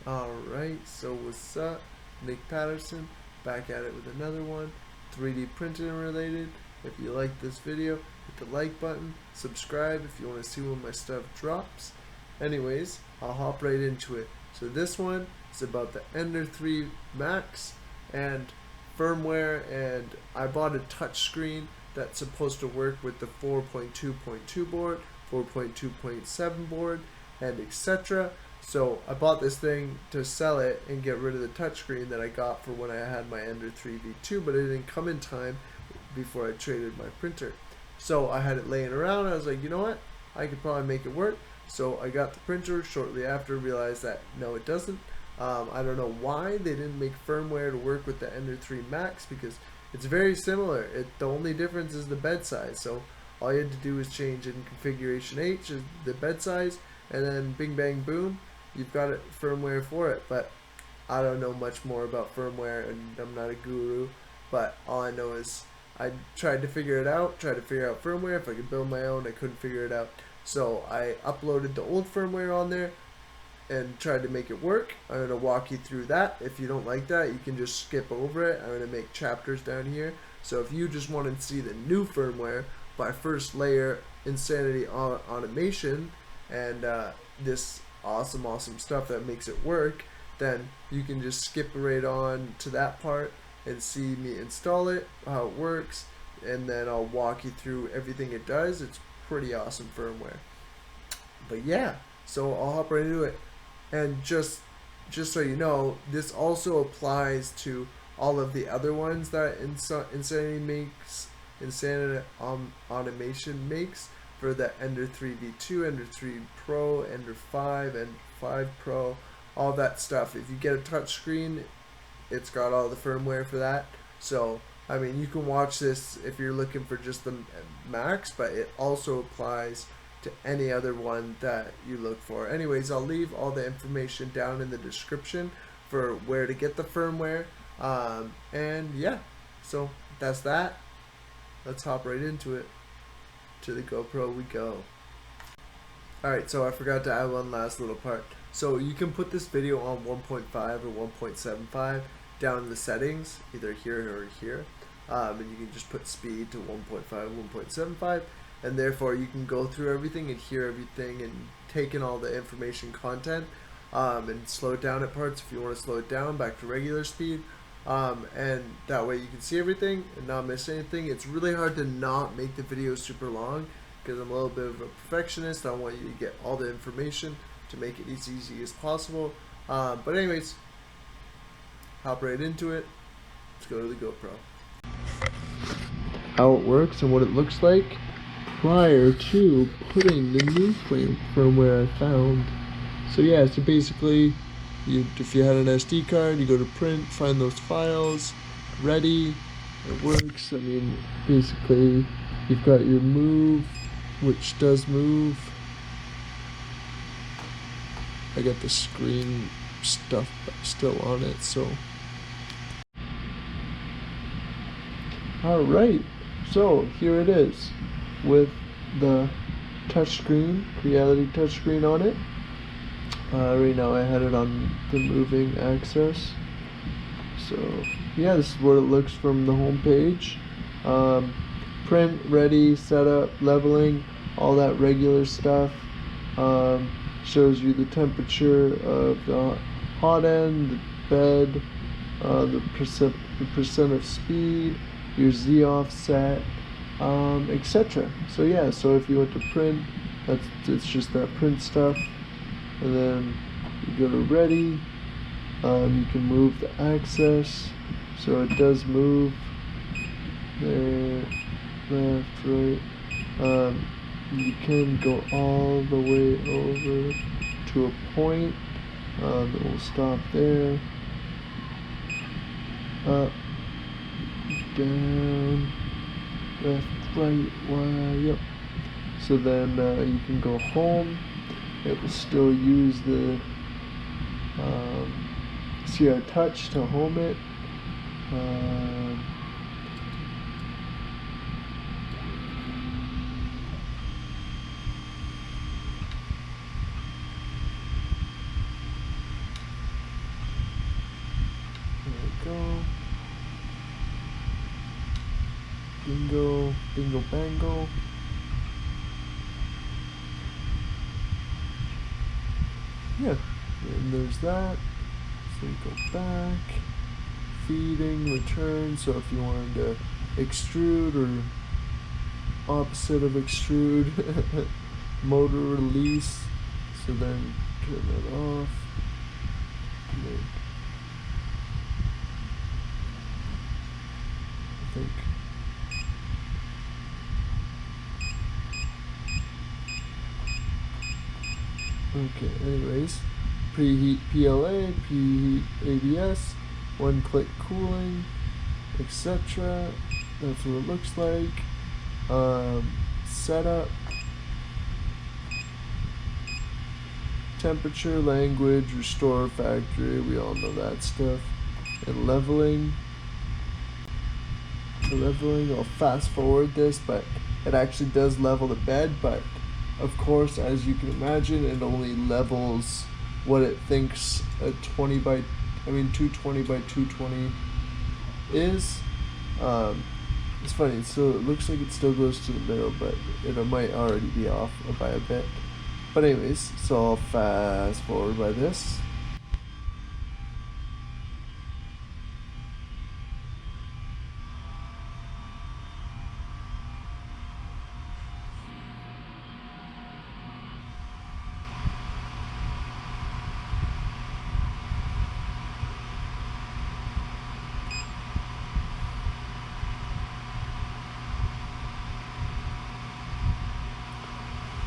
Alright, so what's up? Nick Patterson, back at it with another one, 3D printing related. If you like this video, hit the like button, subscribe if you want to see when my stuff drops. Anyways, I'll hop right into it. So this one is about the Ender 3 Max and firmware, and I bought a touchscreen that's supposed to work with the 4.2.2 board, 4.2.7 board, and etc. So I bought this thing to sell it and get rid of the touchscreen that I got for when I had my Ender 3 V2, but it didn't come in time before I traded my printer. So I had it laying around. I was like, you know what? I could probably make it work. So I got the printer shortly after, realized that no, it doesn't. I don't know why they didn't make firmware to work with the Ender 3 Max, because it's very similar. The only difference is the bed size. So all you had to do was change in configuration H, is the bed size, and then bing bang boom, you've got it, firmware for it. But I don't know much more about firmware, and I'm not a guru, but all I know is I tried to figure it out, tried to figure out firmware. If I could build my own, I couldn't figure it out. So I uploaded the old firmware on there and tried to make it work. I'm going to walk you through that. If you don't like that, you can just skip over it. I'm going to make chapters down here. So if you just want to see the new firmware by first layer Insanity automation and this awesome stuff that makes it work, then you can just skip right on to that part and see me install it, how it works, and then I'll walk you through everything it does. It's pretty awesome firmware. But yeah, so I'll hop right into it. And just so you know, this also applies to all of the other ones that Insanity makes, Insanity Automation makes, for the Ender 3 V2, Ender 3 Pro, Ender 5, and 5 Pro, all that stuff. If you get a touchscreen, it's got all the firmware for that. So I mean, you can watch this if you're looking for just the Max, but it also applies to any other one that you look for. Anyways, I'll leave all the information down in the description for where to get the firmware. And yeah, so that's that. Let's hop right into it. To the GoPro we go. Alright, so I forgot to add one last little part. So you can put this video on 1.5 or 1.75 down in the settings, either here or here, and you can just put speed to 1.5, 1.75, and therefore you can go through everything and hear everything and take in all the information content, and slow it down at parts if you want to slow it down back to regular speed, and that way you can see everything and not miss anything. It's really hard to not make the video super long because I'm a little bit of a perfectionist. I want you to get all the information to make it as easy as possible. But anyways, hop right into it. Let's go to the GoPro. How it works and what it looks like prior to putting the new firmware I found. So yeah, so basically, if you had an SD card, you go to print, find those files, ready, it works. I mean, basically, you've got your move, which does move. I got the screen stuff still on it, so. Alright, so here it is with the touchscreen, Creality touchscreen on it. Right now I had it on the moving axis. So yeah, this is what it looks from the home page. Print, ready, setup, leveling, all that regular stuff. Shows you the temperature of the hot end, the bed, the percent of speed, your Z offset, etc. So yeah, so if you want to print, it's just that print stuff. And then you go to ready, you can move the axis, so it does move there, left, right. You can go all the way over to a point, that will stop there, up, down, left, right, Y, yep. So then you can go home. It will still use the cura touch to home it. Bingo, bingo, bango. Yeah, and there's that. So we go back, feeding, return. So if you wanted to extrude or opposite of extrude, motor release. So then turn that off. I think. Okay, anyways, preheat PLA, preheat ABS, one-click cooling, etc. That's what it looks like. Setup, temperature, language, restore factory, we all know that stuff. And leveling, I'll fast forward this, but it actually does level the bed, but of course, as you can imagine, it only levels what it thinks a 220 by 220 is. It's funny, so it looks like it still goes to the middle, but it might already be off by a bit. But anyways, so I'll fast forward by this.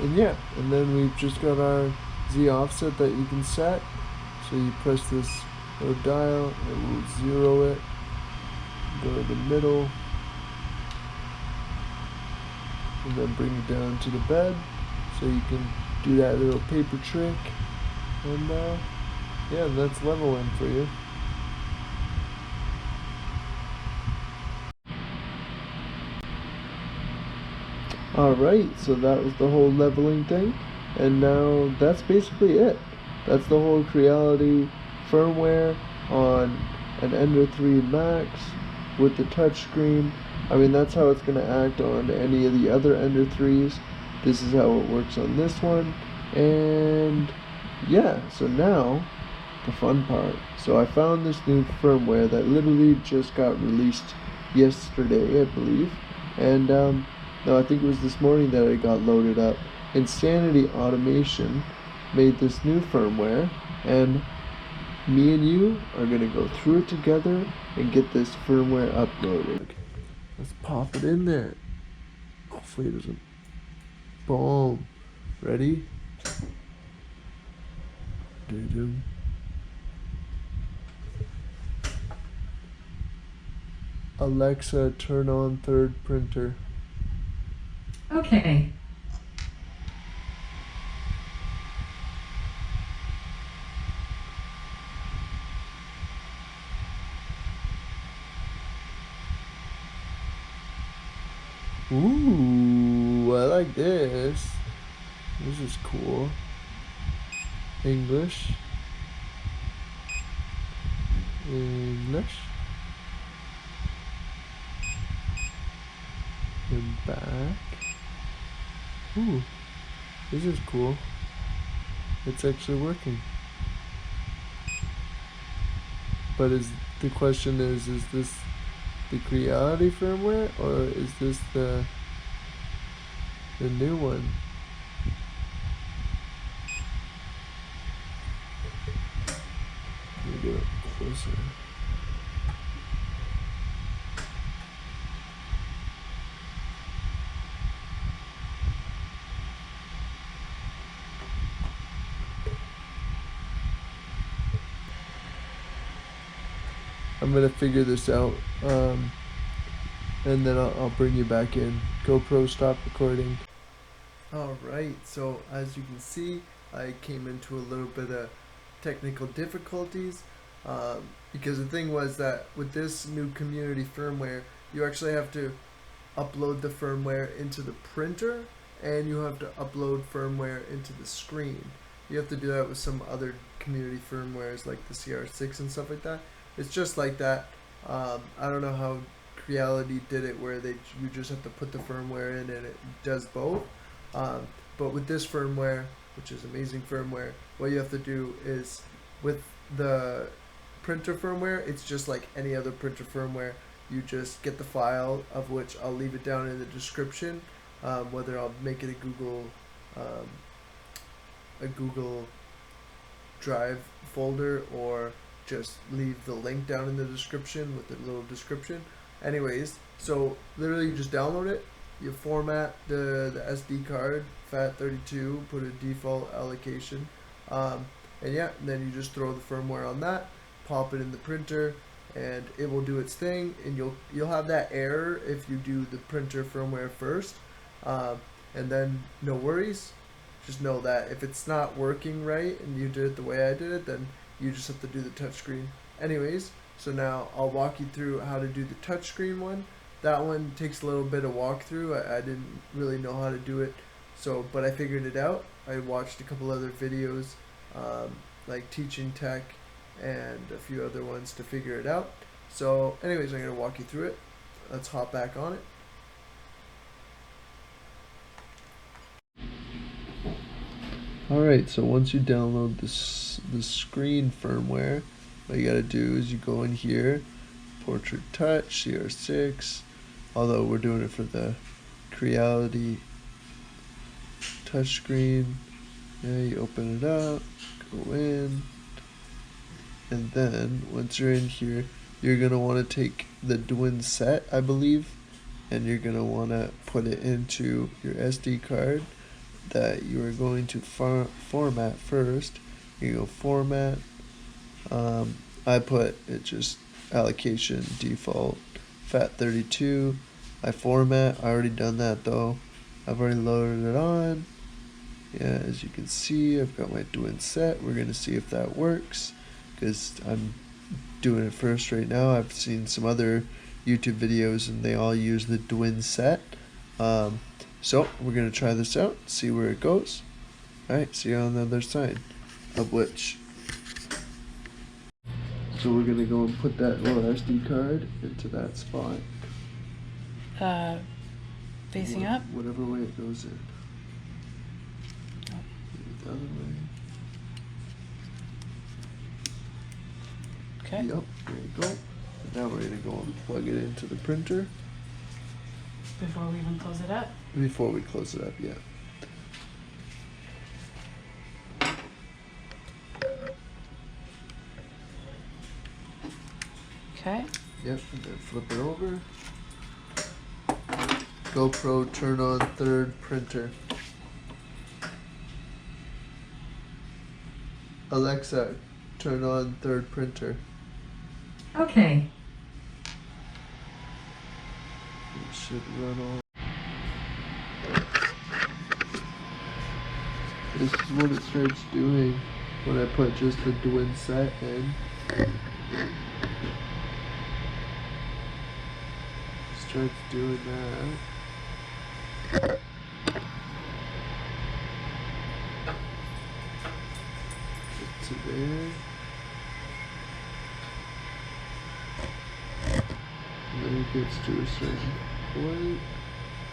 And yeah, and then we've just got our Z offset that you can set. So you press this little dial, it will zero it, go to the middle, and then bring it down to the bed. So you can do that little paper trick, and yeah, that's leveling for you. Alright, so that was the whole leveling thing, and now that's basically it. That's the whole Creality firmware on an Ender 3 Max with the touchscreen. I mean, that's how it's going to act on any of the other Ender 3s. This is how it works on this one, and yeah, so now the fun part. So I found this new firmware that literally just got released yesterday, I believe, and no, I think it was this morning that it got loaded up. Insanity Automation made this new firmware, and me and you are going to go through it together and get this firmware uploaded. Let's pop it in there. Hopefully it doesn't. Boom. Ready? Do-do. Alexa, turn on third printer. Okay. Ooh, I like this. This is cool. English. English. And back. Ooh, this is cool. It's actually working. But the question is this the Creality firmware, or is this the new one? Let me get it closer. I'm gonna figure this out, and then I'll bring you back in. GoPro, stop recording. Alright, so as you can see, I came into a little bit of technical difficulties, because the thing was that with this new community firmware, you actually have to upload the firmware into the printer, and you have to upload firmware into the screen. You have to do that with some other community firmwares like the CR6 and stuff like that. It's just like that. I don't know how Creality did it where you just have to put the firmware in and it does both. But with this firmware, which is amazing firmware, what you have to do is with the printer firmware, it's just like any other printer firmware. You just get the file, of which I'll leave it down in the description, whether I'll make it a Google Drive folder or just leave the link down in the description with the little description. Anyways, so literally you just download it, you format the SD card, FAT32, put a default allocation, and yeah, and then you just throw the firmware on that, pop it in the printer, and it will do its thing. And you'll have that error if you do the printer firmware first, and then no worries. Just know that if it's not working right and you did it the way I did it, then you just have to do the touchscreen. Anyways, so now I'll walk you through how to do the touchscreen one. That one takes a little bit of walkthrough. I didn't really know how to do it, but I figured it out. I watched a couple other videos, like Teaching Tech and a few other ones to figure it out. So anyways, I'm going to walk you through it. Let's hop back on it. Alright, so once you download the screen firmware, what you gotta do is you go in here, Portrait Touch, CR6, although we're doing it for the Creality touchscreen. Yeah, you open it up, go in, and then once you're in here, you're gonna wanna take the Dwin set, I believe, and you're gonna wanna put it into your SD card that you are going to format first. You go format. I put it just allocation default FAT32. I format. I already done that though. I've already loaded it on. Yeah, as you can see, I've got my Dwin set. We're gonna see if that works because I'm doing it first right now. I've seen some other YouTube videos and they all use the Dwin set. So we're going to try this out, see where it goes. Alright, see you on the other side of which. So we're going to go and put that little SD card into that spot. Facing up? Whatever way it goes in. Oh. The other way. Okay. Yep, there you go. And now we're going to go and plug it into the printer. Before we even close it up? Before we close it up, yeah. Okay. Yep, and then flip it over. GoPro, turn on third printer. Alexa, turn on third printer. Okay. It should run all. This is what it starts doing when I put just the Dwin set in. Starts doing that. Get to there. And then it gets to a certain point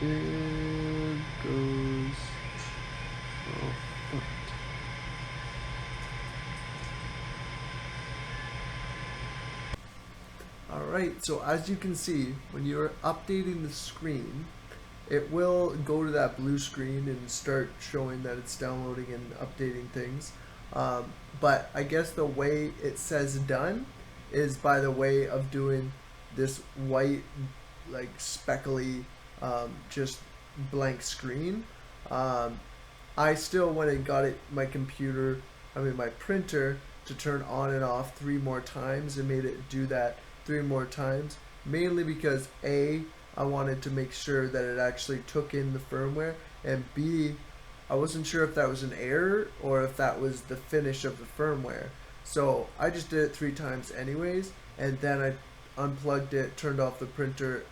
and goes. Oh, fuck. Alright, so as you can see, when you're updating the screen, it will go to that blue screen and start showing that it's downloading and updating things. But I guess the way it says done is by the way of doing this white, like speckly, just blank screen. I still went and got my printer to turn on and off 3 more times and made it do that 3 more times, mainly because A, I wanted to make sure that it actually took in the firmware, and B, I wasn't sure if that was an error or if that was the finish of the firmware. So I just did it 3 times anyways, and then I unplugged it, turned off the printer,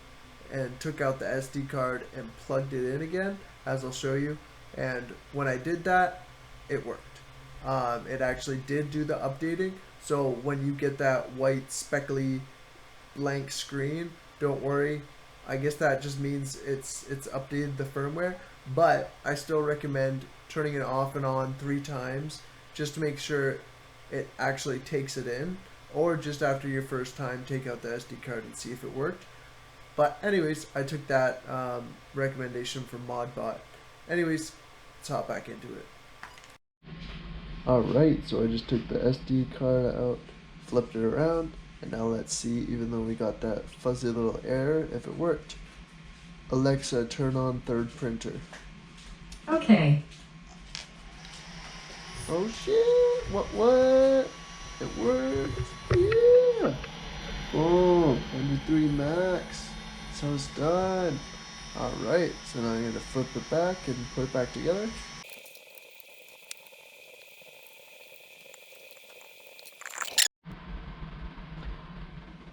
and took out the SD card and plugged it in again, as I'll show you. And when I did that, it worked. It actually did do the updating. So when you get that white speckly blank screen, don't worry. I guess that just means it's updated the firmware, but I still recommend turning it off and on 3 times just to make sure it actually takes it in, or just after your first time take out the SD card and see if it worked. But anyways, I took that recommendation from Modbot. Anyways, let's hop back into it. Alright, so I just took the SD card out, flipped it around, and now let's see, even though we got that fuzzy little error, if it worked. Alexa, turn on third printer. Okay. Oh shit! What? It worked! Yeah! Boom! MP3 Max! So it's done! Alright, so now I'm going to flip it back and put it back together.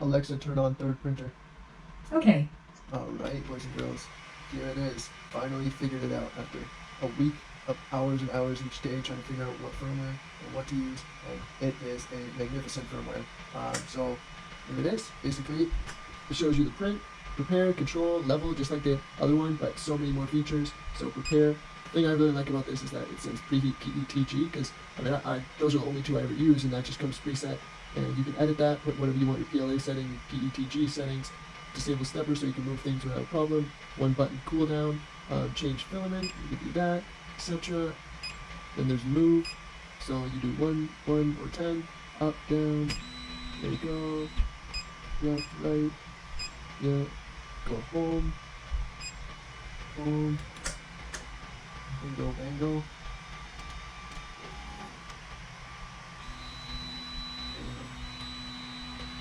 Alexa, turn on third printer. Okay. Alright, boys and girls, here it is. Finally figured it out after a week of hours and hours each day trying to figure out what firmware and what to use, and it is a magnificent firmware. So here it is. Basically, it shows you the print, prepare, control, level, just like the other one, but so many more features. So prepare. The thing I really like about this is that it says preheat PETG, because I those are the only 2 I ever use, and that just comes preset. And you can edit that, put whatever you want, your PLA setting, PETG settings, disable stepper so you can move things without a problem, 1 button cooldown, change filament, you can do that, etc. Then there's move, so you do 1, 1, or 10, up, down, there you go, left, right, yeah, go home, bango.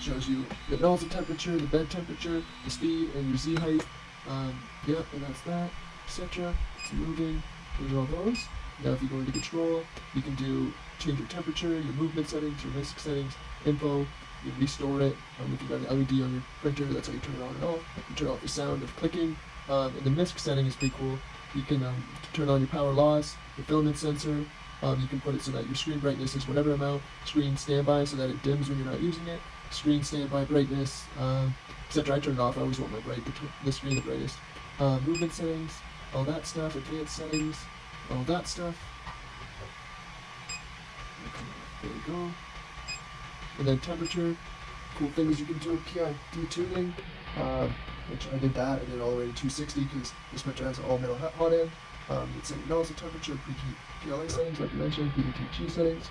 Shows you the nozzle temperature, the bed temperature, the speed, and your Z height. Yep, and that's that, etc. It's moving. There's all those. Now if you go into control, you can change your temperature, your movement settings, your risk settings, info. You can restore it. If you've got an LED on your printer, that's how you turn it on and off. You turn off the sound of clicking. And the MISC setting is pretty cool. You can turn on your power loss, your filament sensor. You can put it so that your screen brightness is whatever amount, screen standby so that it dims when you're not using it, screen standby brightness, etc. I turn it off, I always want the screen the brightest. Movement settings, all that stuff, advanced settings, all that stuff. There we go. And then temperature, cool things you can do PID tuning, which I did that. I did it all the way to 260 because this printer has all metal hot end. It's a nozzle temperature, preheat PLA settings, like you mentioned, PETG settings,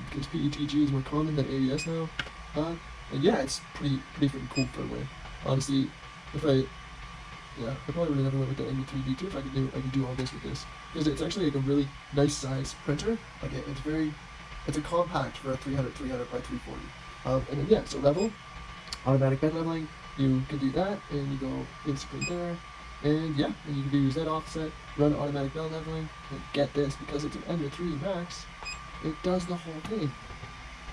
because PETG is more common than AES now. And yeah, it's pretty freaking cool firmware. Honestly, I probably would have never went with the ME3D2 if I could do all this with this, because it's actually like a really nice size printer. Like it's a compact for a 300 by 340. And then yeah, so level, automatic bed leveling. You can do that, and you go basically there, and yeah, and you can do Z offset, run automatic bed leveling, and get this, because it's an Ender 3 Max, it does the whole thing.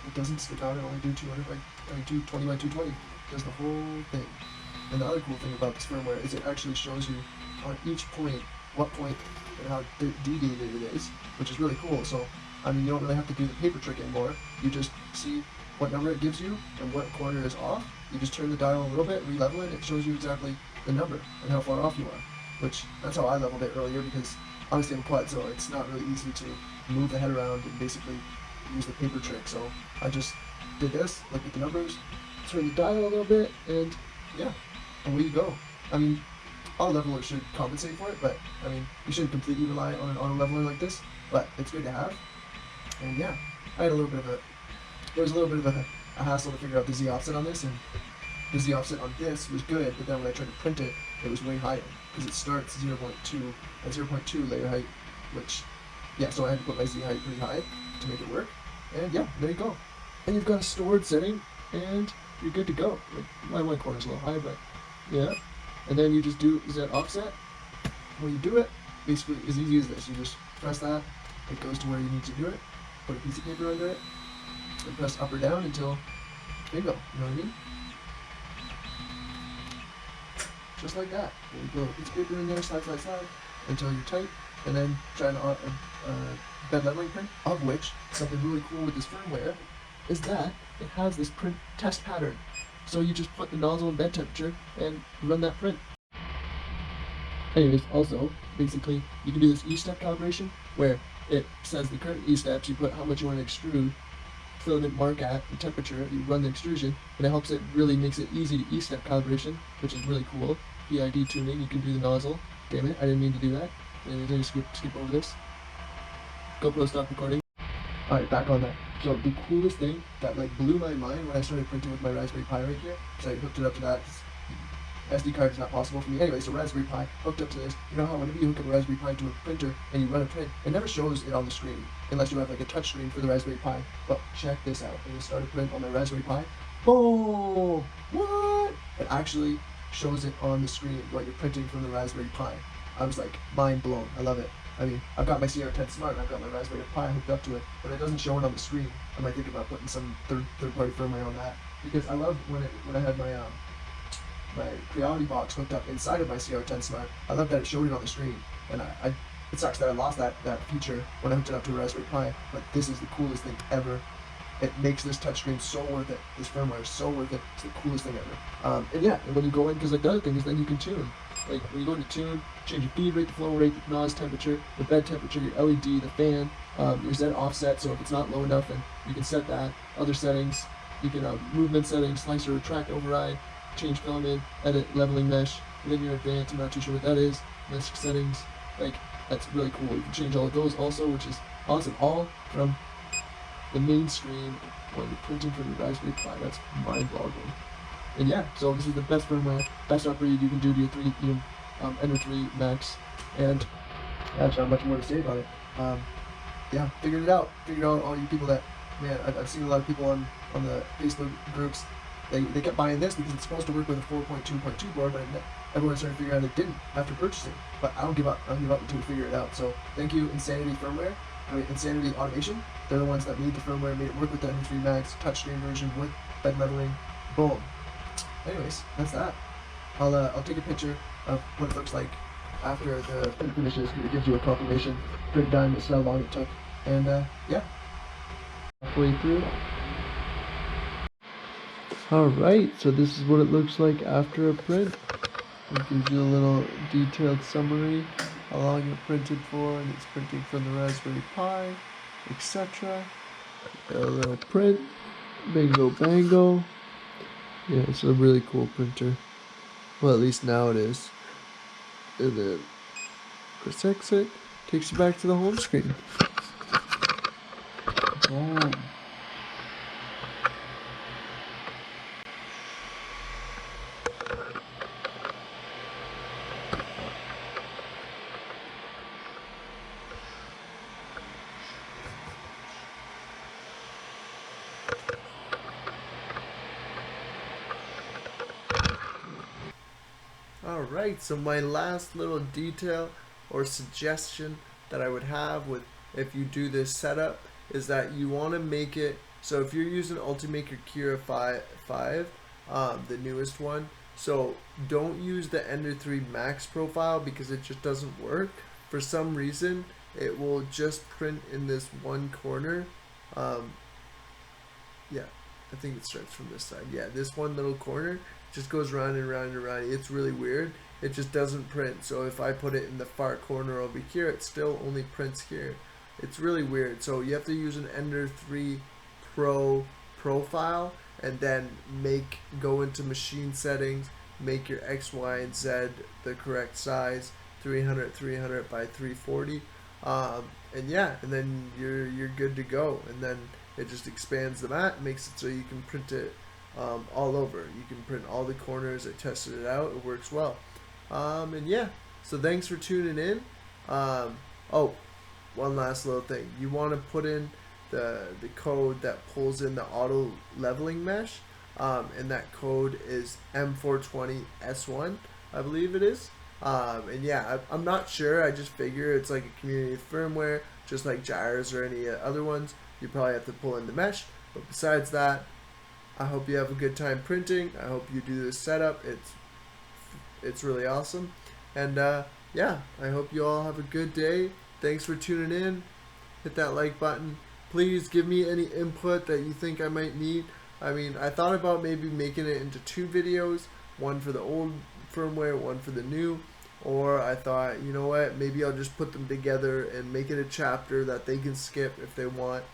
It doesn't stick out and only do 220 by 220. It does the whole thing. And the other cool thing about this firmware is it actually shows you on each point what point and how deviated it is, which is really cool. So, I mean, you don't really have to do the paper trick anymore. You just see what number it gives you and what corner is off. You just turn the dial a little bit, re-level it, it shows you exactly the number and how far off you are. Which, that's how I leveled it earlier, because obviously I'm quad, so it's not really easy to move the head around and basically use the paper trick. So I just did this, looked at the numbers, turn the dial a little bit, and yeah, away you go. I mean, auto leveler should compensate for it, but I mean, you shouldn't completely rely on an auto leveler like this, but it's good to have. And yeah, there was a little bit of a hassle to figure out the Z offset on this, and the Z offset on this was good, but then when I tried to print it, it was way higher, because it starts 0.2 at 0.2 layer height, which, yeah, so I had to put my Z height pretty high to make it work. And yeah, there you go. And you've got a stored setting, and you're good to go. Like, my one corner's a little high, but yeah. And then you just do Z offset. When you do it, basically as easy as this. You just press that, it goes to where you need to do it, put a piece of paper under it, and press up or down until bingo, you know what I mean? Just like that. There you go. Piece of paper in there, side, until you're tight, and then try an bed leveling print, of which something really cool with this firmware is that it has this print test pattern. So you just put the nozzle in bed temperature and run that print. Anyways, also, basically, you can do this E-step calibration where it says the current E-steps, you put how much you want to extrude, filament mark at, the temperature, you run the extrusion, and it helps it, really makes it easy to E-step calibration, which is really cool. PID tuning, you can do the nozzle. Damn it, I didn't mean to do that. Anyways, I'm gonna skip over this. GoPro stop recording. Alright, back on that. So the coolest thing that like blew my mind when I started printing with my Raspberry Pi right here, because I hooked it up to that. SD card is not possible for me. Anyway, so Raspberry Pi hooked up to this. You know how whenever you hook up a Raspberry Pi to a printer and you run a print, it never shows it on the screen unless you have like a touch screen for the Raspberry Pi. But check this out. When you start a print on my Raspberry Pi, boom! What? It actually shows it on the screen what you're printing from the Raspberry Pi. I was like mind blown. I love it. I mean, I've got my CR10 Smart and I've got my Raspberry Pi hooked up to it, but it doesn't show it on the screen. I might think about putting some third-party firmware on that because I love when I had my Creality box hooked up inside of my CR10 Smart. I love that it showed it on the screen, and it sucks that I lost that feature when I hooked it up to a Raspberry Pi. But this is the coolest thing ever. It makes this touchscreen so worth it. This firmware is so worth it. It's the coolest thing ever. And yeah, and when you go in, because like the other thing is then you can tune. Like when you go into tune, change your feed rate, the flow rate, the noise temperature, the bed temperature, your LED, the fan, your Z offset. So if it's not low enough, then you can set that. Other settings, you can movement settings, slicer, retract, override, change filament, edit, leveling mesh, linear advance. I'm not too sure what that is. Mesh settings, like that's really cool. You can change all of those also, which is awesome. All from the main screen when you're printing from the Raspberry Pi. That's mind-boggling. And yeah, so this is the best firmware, best upgrade you can do to your Ender 3 Max. And yeah, there's not much more to say about it. Yeah, figured it out. Figured out all you people that, man, I've seen a lot of people on the Facebook groups. They kept buying this because it's supposed to work with a 4.2.2 board, but everyone started figuring out it didn't after purchasing. But I don't give up. I don't give up until we figure it out. So thank you, Insanity Firmware. Insanity Automation. They're the ones that made the firmware, made it work with the Ender 3 Max touchscreen version with bed leveling. Boom. Anyways, that's that. I'll take a picture of what it looks like after the print finishes because it gives you a confirmation print done, it's how long it took, and yeah. Halfway through. Alright, so this is what it looks like after a print. It gives you a little detailed summary, how long it printed for, and it's printing from the Raspberry Pi, etc. A little print, bingo bango. Yeah, it's a really cool printer. Well, at least now it is. And then press exit, takes you back to the home screen. Boom. Alright, so my last little detail or suggestion that I would have with if you do this setup is that you want to make it so if you're using Ultimaker Cura 5, the newest one, so don't use the Ender 3 Max profile because it just doesn't work. For some reason, it will just print in this one corner. Yeah, I think it starts from this side. Yeah, this one little corner just goes round and round and round. It's really weird. It just doesn't print. So if I put it in the far corner over here, it still only prints here. It's really weird. So you have to use an Ender 3 Pro profile and then go into machine settings, make your X, Y, and Z the correct size, 300 by 340, and yeah, and then you're good to go. And then it just expands the mat, makes it so you can print it all over. You can print all the corners. I tested it out. It works well. And yeah, so thanks for tuning in. Oh, one last little thing. You want to put in the code that pulls in the auto leveling mesh, and that code is M420S1, I believe it is. And yeah, I'm not sure. I just figure it's like a community firmware, just like gyros or any other ones. You probably have to pull in the mesh. But besides that, I hope you have a good time printing. I hope you do this setup. It's really awesome. And yeah, I hope you all have a good day. Thanks for tuning in. Hit that like button. Please give me any input that you think I might need. I mean, I thought about maybe making it into 2 videos, one for the old firmware, one for the new, or I thought, you know what, maybe I'll just put them together and make it a chapter that they can skip if they want.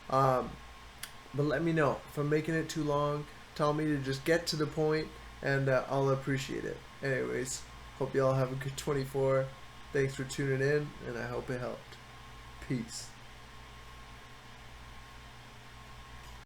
But let me know if I'm making it too long. Tell me to just get to the point, and I'll appreciate it. Anyways, hope you all have a good 24. Thanks for tuning in, and I hope it helped. Peace.